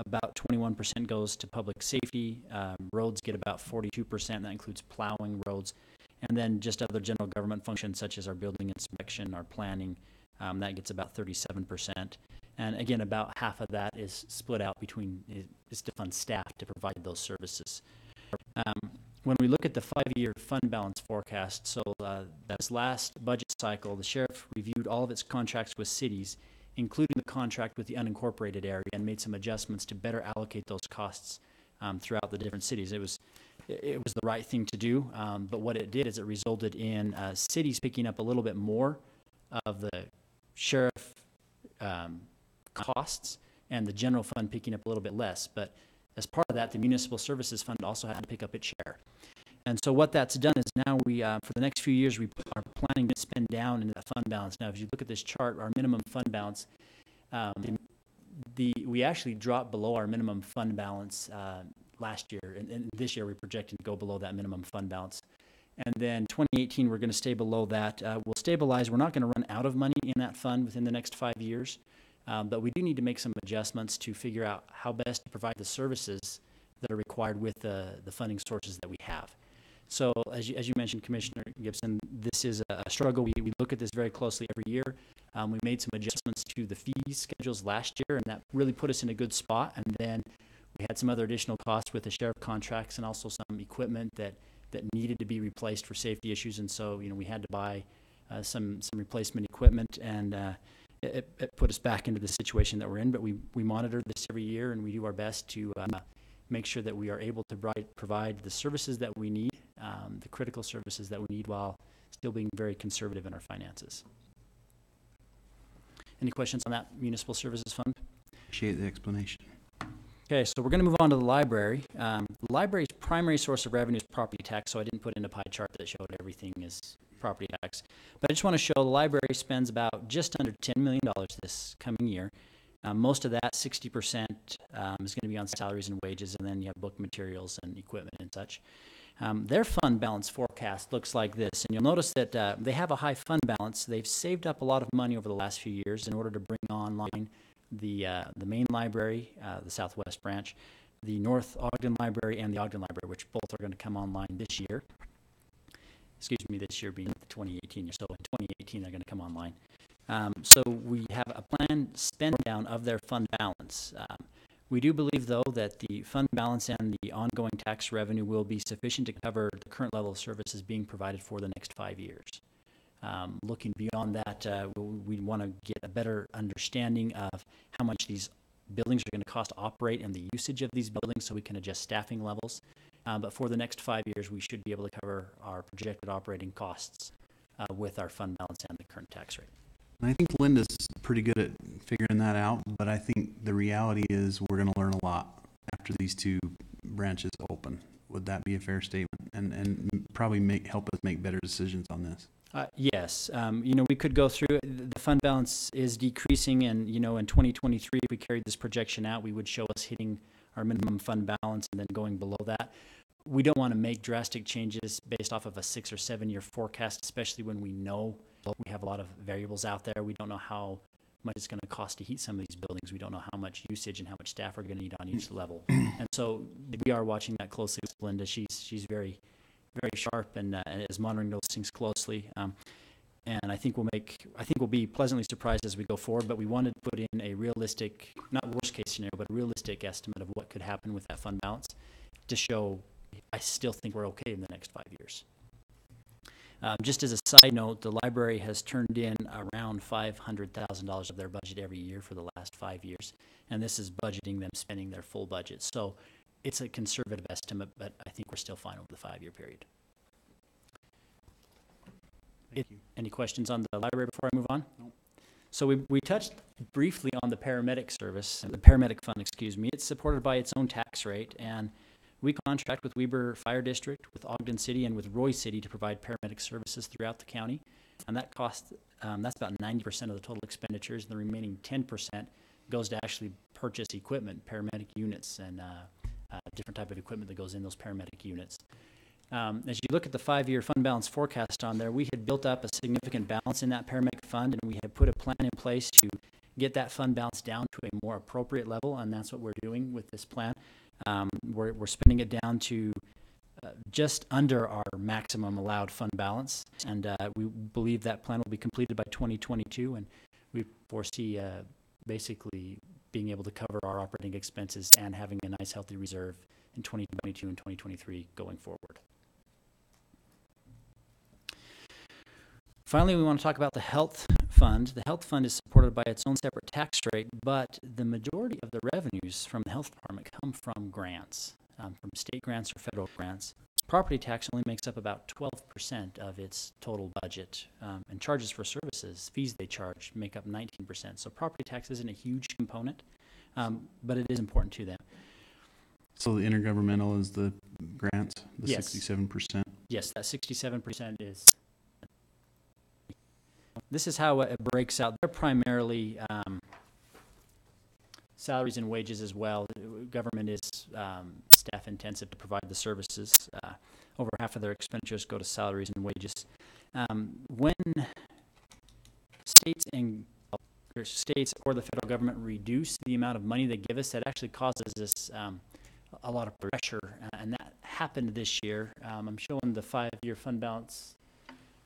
About 21% goes to public safety. Roads get about 42%. That includes plowing roads. And then just other general government functions such as our building inspection, our planning, that gets about 37%. And again, about half of that is split out between, is to fund staff to provide those services. When we look at the 5-year fund balance forecast, so this last budget cycle, the sheriff reviewed all of its contracts with cities, including the contract with the unincorporated area, and made some adjustments to better allocate those costs throughout the different cities. It was the right thing to do, but what it did is it resulted in cities picking up a little bit more of the sheriff costs and the general fund picking up a little bit less. But as part of that, the municipal services fund also had to pick up its share. And so what that's done is now we, for the next few years, we are planning to spend down into that fund balance. Now, if you look at this chart, our minimum fund balance, we actually dropped below our minimum fund balance last year, and this year we're projecting to go below that minimum fund balance. And then 2018, we're going to stay below that. We'll stabilize. We're not going to run out of money in that fund within the next 5 years, but we do need to make some adjustments to figure out how best to provide the services that are required with the funding sources that we have. So as you mentioned, Commissioner Gibson, this is a struggle. We look at this very closely every year. We made some adjustments to the fee schedules last year, and that really put us in a good spot. And then we had some other additional costs with the sheriff contracts and also some equipment that needed to be replaced for safety issues. And so, we had to buy some replacement equipment, and it put us back into the situation that we're in. But we monitor this every year, and we do our best to make sure that we are able to provide the services that we need, the critical services that we need, while still being very conservative in our finances. Any questions on that municipal services fund? Appreciate the explanation. Okay, so we're going to move on to the library. The library's primary source of revenue is property tax, so I didn't put in a pie chart that showed everything is property tax. But I just want to show the library spends about just under $10 million this coming year. Most of that, 60%, is going to be on salaries and wages, and then you have book materials and equipment and such. Their fund balance forecast looks like this, and you'll notice that they have a high fund balance. They've saved up a lot of money over the last few years in order to bring online the main library, the Southwest branch, the North Ogden Library, and the Ogden Library, which both are going to come online this year. Excuse me, this year being the 2018 year. So in 2018, they're going to come online. So we have a planned spend down of their fund balance. We do believe, though, that the fund balance and the ongoing tax revenue will be sufficient to cover the current level of services being provided for the next 5 years. Looking beyond that, we want to get a better understanding of how much these buildings are going to cost to operate and the usage of these buildings, so we can adjust staffing levels. But for the next 5 years, we should be able to cover our projected operating costs with our fund balance and the current tax rate. And I think Linda's pretty good at figuring that out, but I think the reality is we're going to learn a lot after these two branches open. Would that be a fair statement? And probably help us make better decisions on this. Yes. We could go through it. The fund balance is decreasing, and, in 2023, if we carried this projection out, we would show us hitting our minimum fund balance and then going below that. We don't want to make drastic changes based off of a 6 or 7 year forecast, especially when we know we have a lot of variables out there. We don't know how much it's going to cost to heat some of these buildings. We don't know how much usage and how much staff are going to need on each level. And so we are watching that closely with Linda. She's very, very sharp and is monitoring those things closely. And I think we'll be pleasantly surprised as we go forward, but we wanted to put in a realistic, not worst case scenario, but a realistic estimate of what could happen with that fund balance to show I still think we're okay in the next 5 years. Just as a side note, the library has turned in around $500,000 of their budget every year for the last 5 years, and this is budgeting them spending their full budget. So it's a conservative estimate, but I think we're still fine over the 5 year period. Thank you. Any questions on the library before I move on? Nope. So we touched briefly on the paramedic service, the paramedic fund, excuse me. It's supported by its own tax rate, and we contract with Weber Fire District, with Ogden City, and with Roy City to provide paramedic services throughout the county. And that cost, that's about 90% of the total expenditures. And the remaining 10% goes to actually purchase equipment, paramedic units, and different type of equipment that goes in those paramedic units. As you look at the 5 year fund balance forecast on there, we had built up a significant balance in that paramedic fund, and we had put a plan in place to get that fund balance down to a more appropriate level, and that's what we're doing with this plan. We're spending it down to just under our maximum allowed fund balance, and we believe that plan will be completed by 2022, and we foresee basically being able to cover our operating expenses and having a nice healthy reserve in 2022 and 2023 going forward. Finally, we want to talk about the health fund. The health fund is supported by its own separate tax rate, but the majority of the revenues from the health department come from grants, from state grants or federal grants. Property tax only makes up about 12% of its total budget, and charges for services, fees they charge, make up 19%. So property tax isn't a huge component, but it is important to them. So the intergovernmental is the grants, the Yes. 67%. Yes, that 67% is. This is how it breaks out. They're primarily salaries and wages as well. Government is staff intensive to provide the services. Over half of their expenditures go to salaries and wages. When states or the federal government reduce the amount of money they give us, that actually causes us a lot of pressure, and that happened this year. I'm showing the 5-year fund balance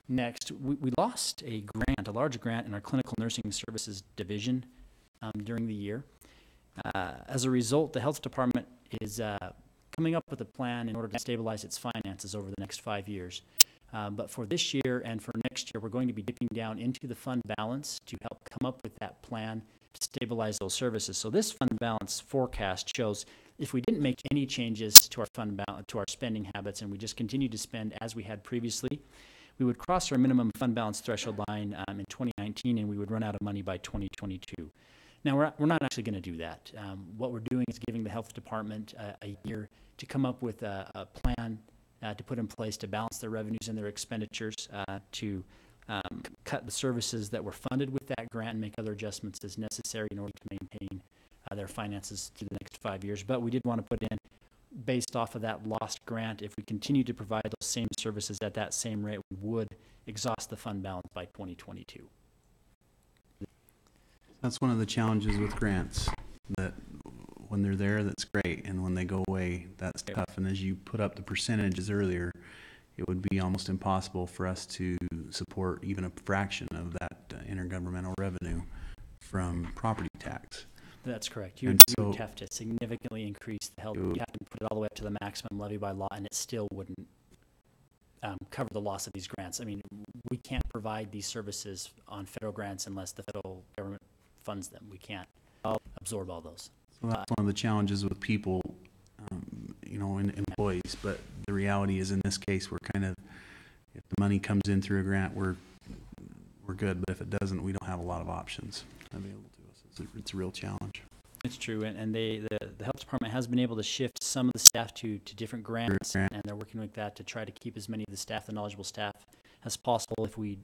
next. We lost a large grant in our clinical nursing services division during the year. As a result, the health department is coming up with a plan in order to stabilize its finances over the next 5 years. But for this year and for next year, we're going to be dipping down into the fund balance to help come up with that plan to stabilize those services. So this fund balance forecast shows if we didn't make any changes to our fund balance, to our spending habits, and we just continued to spend as we had previously, we would cross our minimum fund balance threshold line in 2019, and we would run out of money by 2022. Now, we're not actually going to do that. What we're doing is giving the health department a year to come up with a plan to put in place to balance their revenues and their expenditures, to cut the services that were funded with that grant and make other adjustments as necessary in order to maintain their finances through the next 5 years. But we did want to put in, based off of that lost grant, if we continue to provide those same services at that same rate, we would exhaust the fund balance by 2022. That's one of the challenges with grants, that when they're there, that's great, and when they go away, that's tough. And as you put up the percentages earlier, it would be almost impossible for us to support even a fraction of that intergovernmental revenue from property tax. That's correct. You would have to significantly increase the health. You'd have to put it all the way up to the maximum levy by law, and it still wouldn't cover the loss of these grants. I mean, we can't provide these services on federal grants unless the federal government funds them. We can't absorb all those. So that's one of the challenges with people, and employees. But the reality is, in this case, we're kind of, if the money comes in through a grant, we're good. But if it doesn't, we don't have a lot of options available to us. It's a real challenge. It's true, and the health department has been able to shift some of the staff to different grants, and they're working with that to try to keep as many of the staff, the knowledgeable staff, as possible. If we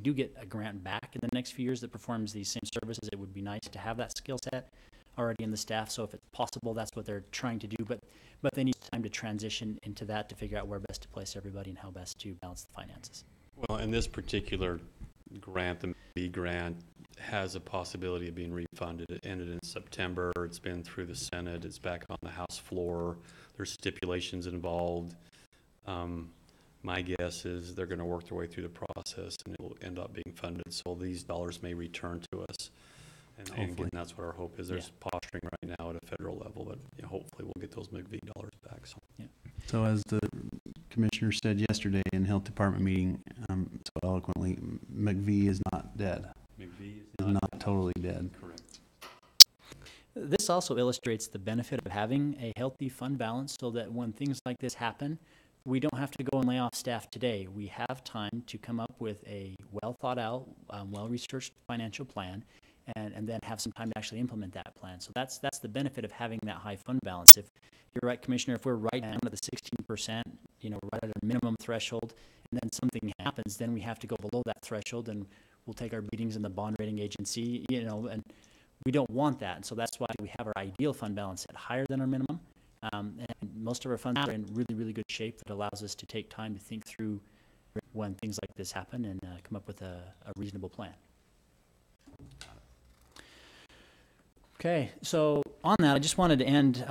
do get a grant back in the next few years that performs these same services, it would be nice to have that skill set already in the staff. So if it's possible, that's what they're trying to do. But they need time to transition into that to figure out where best to place everybody and how best to balance the finances. Well, and this particular grant, the B grant, has a possibility of being refunded. It ended in September. It's been through the Senate. It's back on the House floor. There's stipulations involved. My guess is they're going to work their way through the process, and it will end up being funded. So these dollars may return to us. And again, that's what our hope is. There's posturing right now at a federal level, but hopefully we'll get those McVie dollars back. So as the commissioner said yesterday in health department meeting, so eloquently, McVie is not dead. McVie is not totally dead. Correct. This also illustrates the benefit of having a healthy fund balance, so that when things like this happen, we don't have to go and lay off staff today. We have time to come up with a well thought out, well-researched financial plan, and then have some time to actually implement that plan. So that's the benefit of having that high fund balance. If you're right, Commissioner, if we're right down to the 16%, right at our minimum threshold, and then something happens, then we have to go below that threshold, and we'll take our beatings in the bond rating agency, and we don't want that. And so that's why we have our ideal fund balance at higher than our minimum. And most of our funds are in really, really good shape that allows us to take time to think through when things like this happen and come up with a reasonable plan. Okay, so on that, I just wanted to end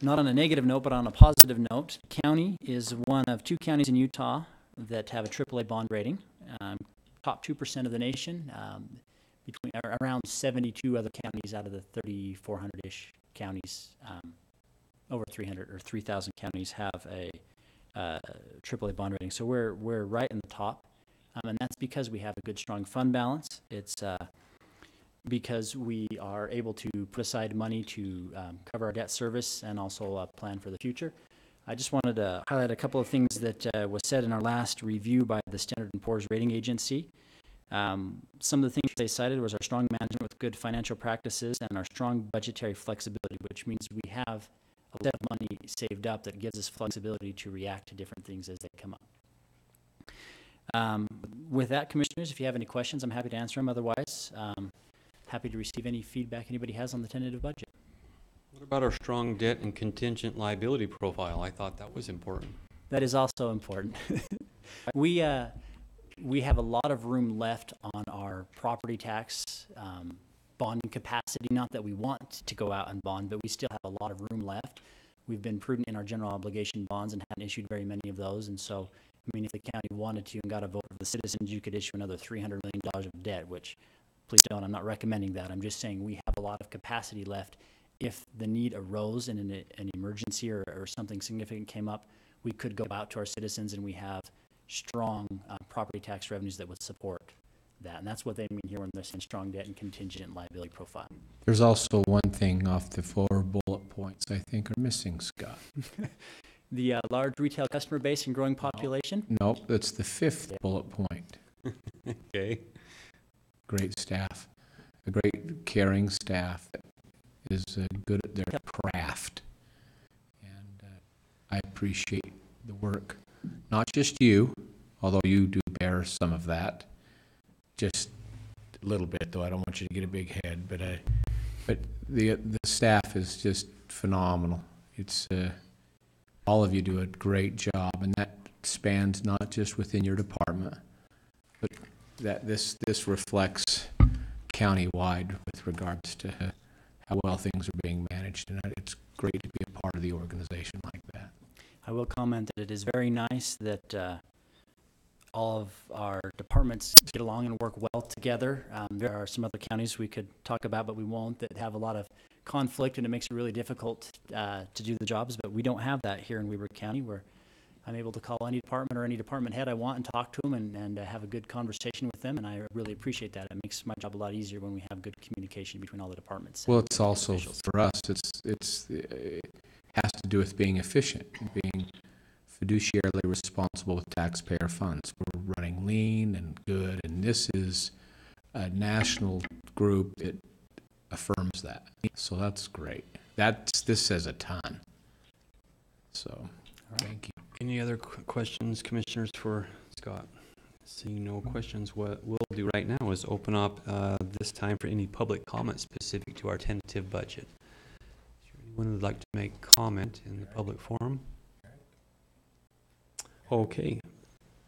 not on a negative note, but on a positive note. The county is one of 2 counties in Utah that have a AAA bond rating, top 2% of the nation. around 72 other counties out of the 3,400-ish counties. Over 300 or 3,000 counties have a AAA bond rating. So we're right in the top, and that's because we have a good, strong fund balance. It's because we are able to put aside money to cover our debt service and also plan for the future. I just wanted to highlight a couple of things that was said in our last review by the Standard & Poor's rating agency. Some of the things they cited was our strong management with good financial practices and our strong budgetary flexibility, which means we have a lot of money saved up that gives us flexibility to react to different things as they come up. With that, Commissioners, if you have any questions, I'm happy to answer them. Otherwise, happy to receive any feedback anybody has on the tentative budget. What about our strong debt and contingent liability profile? I thought that was important. That is also important. We have a lot of room left on our property tax bonding capacity. Not that we want to go out and bond, but we still have a lot of room left. We've been prudent in our general obligation bonds and haven't issued very many of those. And so, I mean, if the county wanted to and got a vote of the citizens, you could issue another $300 million of debt, which, please don't, I'm not recommending that. I'm just saying we have a lot of capacity left. If the need arose in an emergency or something significant came up, we could go out to our citizens, and we have strong property tax revenues that would support that. And that's what they mean here when they're saying strong debt and contingent liability profile. There's also one thing off the 4 bullet points I think are missing, Scott. The large retail customer base and growing population. Nope, that's the 5th bullet point. Okay. Great staff, a great caring staff that is good at their craft. And I appreciate the work. Not just you, although you do bear some of that. Just a little bit, though. I don't want you to get a big head, but the staff is just phenomenal. It's all of you do a great job, and that spans not just within your department, but that this reflects countywide with regards to how well things are being managed, and it's great to be a part of the organization like that. I will comment that it is very nice that all of our departments get along and work well together. There are some other counties we could talk about, but we won't, that have a lot of conflict, and it makes it really difficult to do the jobs, but we don't have that here in Weber County, where I'm able to call any department or any department head I want and talk to them and have a good conversation with them, and I really appreciate that. It makes my job a lot easier when we have good communication between all the departments. Well, it's also, for us, it has to do with being efficient, being fiduciarily responsible with taxpayer funds. We're running lean and good, and this is a national group that affirms that. So that's great. This says a ton. So, thank you. Any other questions, Commissioners, for Scott? Seeing no questions, what we'll do right now is open up this time for any public comment specific to our tentative budget. Is there anyone who would like to make comment in the public forum? Okay.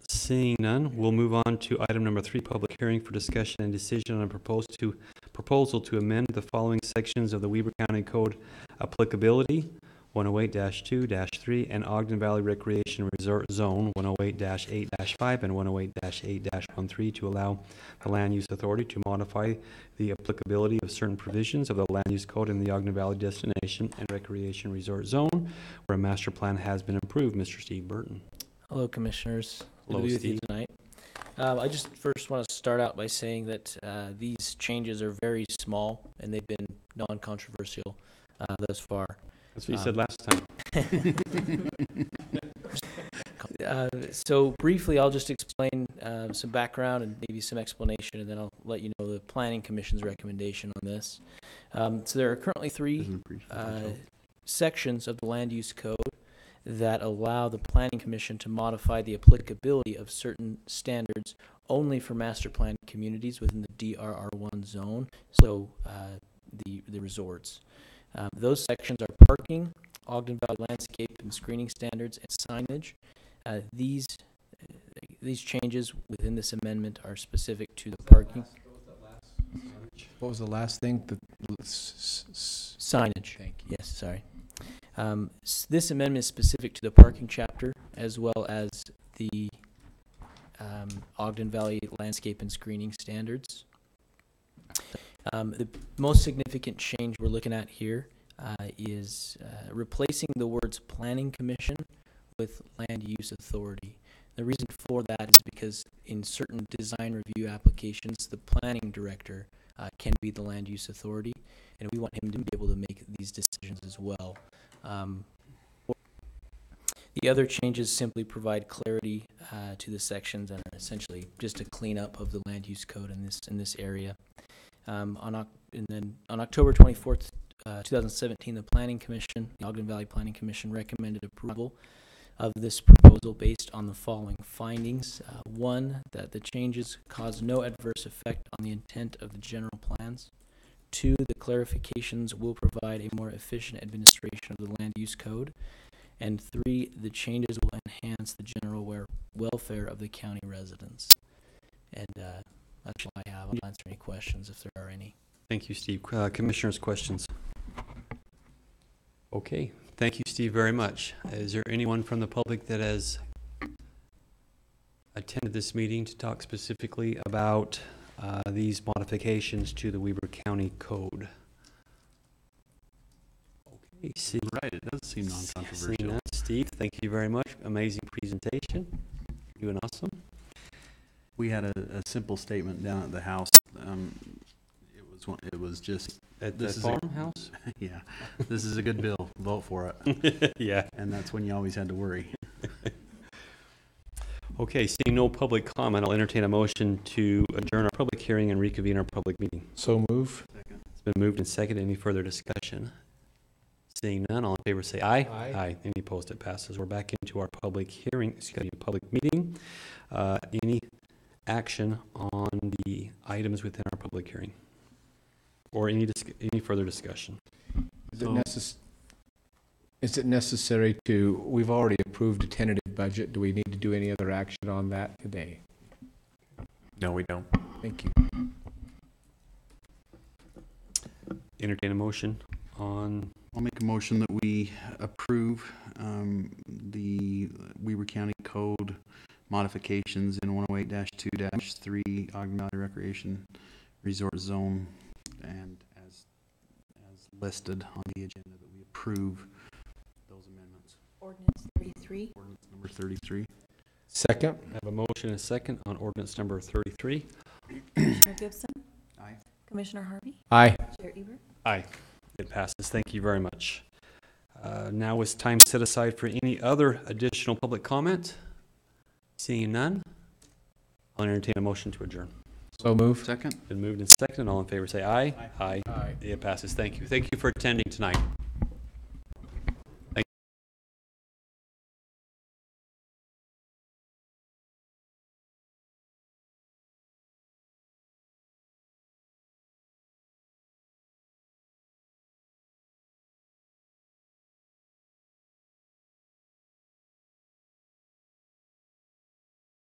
Seeing none, we'll move on to item number 3, public hearing for discussion and decision on a proposal to amend the following sections of the Weber County Code applicability, 108-2-3, and Ogden Valley Recreation Resort Zone, 108-8-5 and 108-8-13, to allow the Land Use Authority to modify the applicability of certain provisions of the Land Use Code in the Ogden Valley Destination and Recreation Resort Zone, where a master plan has been approved. Mr. Steve Burton. Hello, Commissioners. Good Hello, to be with you Steve. tonight. I just first want to start out by saying that these changes are very small and they've been non-controversial thus far. That's what you said last time. So briefly, I'll just explain some background and maybe some explanation, and then I'll let you know the Planning Commission's recommendation on this. So there are currently 3 sections of the Land Use Code that allow the Planning Commission to modify the applicability of certain standards only for master planned communities within the DRR1 zone, so the resorts. Those sections are parking, Ogden Valley landscape and screening standards, and signage. These changes within this amendment are specific to the parking. What was the last thing? Signage. Thank you. Yes, sorry. This amendment is specific to the parking chapter as well as the Ogden Valley landscape and screening standards. The most significant change we're looking at here is replacing the words planning commission with land use authority. The reason for that is because in certain design review applications, the planning director can be the land use authority, and we want him to be able to make these decisions as well. The other changes simply provide clarity to the sections and are essentially just a cleanup of the land use code in this area. And then on October 24th, 2017, the Planning Commission, the Ogden Valley Planning Commission, recommended approval of this proposal based on the following findings. One, that the changes cause no adverse effect on the intent of the general plans. Two, the clarifications will provide a more efficient administration of the land use code. And three, the changes will enhance the general welfare of the county residents. And that's all I have. I'll answer any questions if there are any. Thank you, Steve. Commissioners, questions? Okay, thank you, Steve, very much. Is there anyone from the public that has attended this meeting to talk specifically about these modifications to the Weber County Code? Okay, see. Right, it does seem Seeing non-controversial. that, Steve, thank you very much. Amazing presentation. Doing awesome. We had a simple statement down at the house. It was just, At the This is a- farmhouse? yeah, this is a good bill, vote for it. Yeah. And that's when you always had to worry. Okay, seeing no public comment, I'll entertain a motion to adjourn our public hearing and reconvene our public meeting. So move. It's been moved and seconded. Any further discussion? Seeing none, all in favor say aye. Aye. Aye. Any opposed, it passes. We're back into our public hearing, public meeting. Any action on the items within our public hearing? Or any further discussion? Is it necessary to, we've already approved a tentative budget. Do we need to do any other action on that today? No, we don't. Thank you. Entertain a motion on, I'll make a motion that we approve the Weber County Code modifications in 108-2-3 Ogden Valley Recreation Resort Zone, and as listed on the agenda, that we approve those amendments. Ordinance 33. Ordinance number 33. Second? I have a motion and a second on ordinance number 33. Commissioner Gibson? Aye. Commissioner Harvey? Aye. Chair Eber? Aye. It passes. Thank you very much. Now is time set aside for any other additional public comment. Seeing none, I'll entertain a motion to adjourn. So move. Second. Been moved and seconded. All in favor say aye. Aye. Aye. It passes. Thank you. Thank you for attending tonight.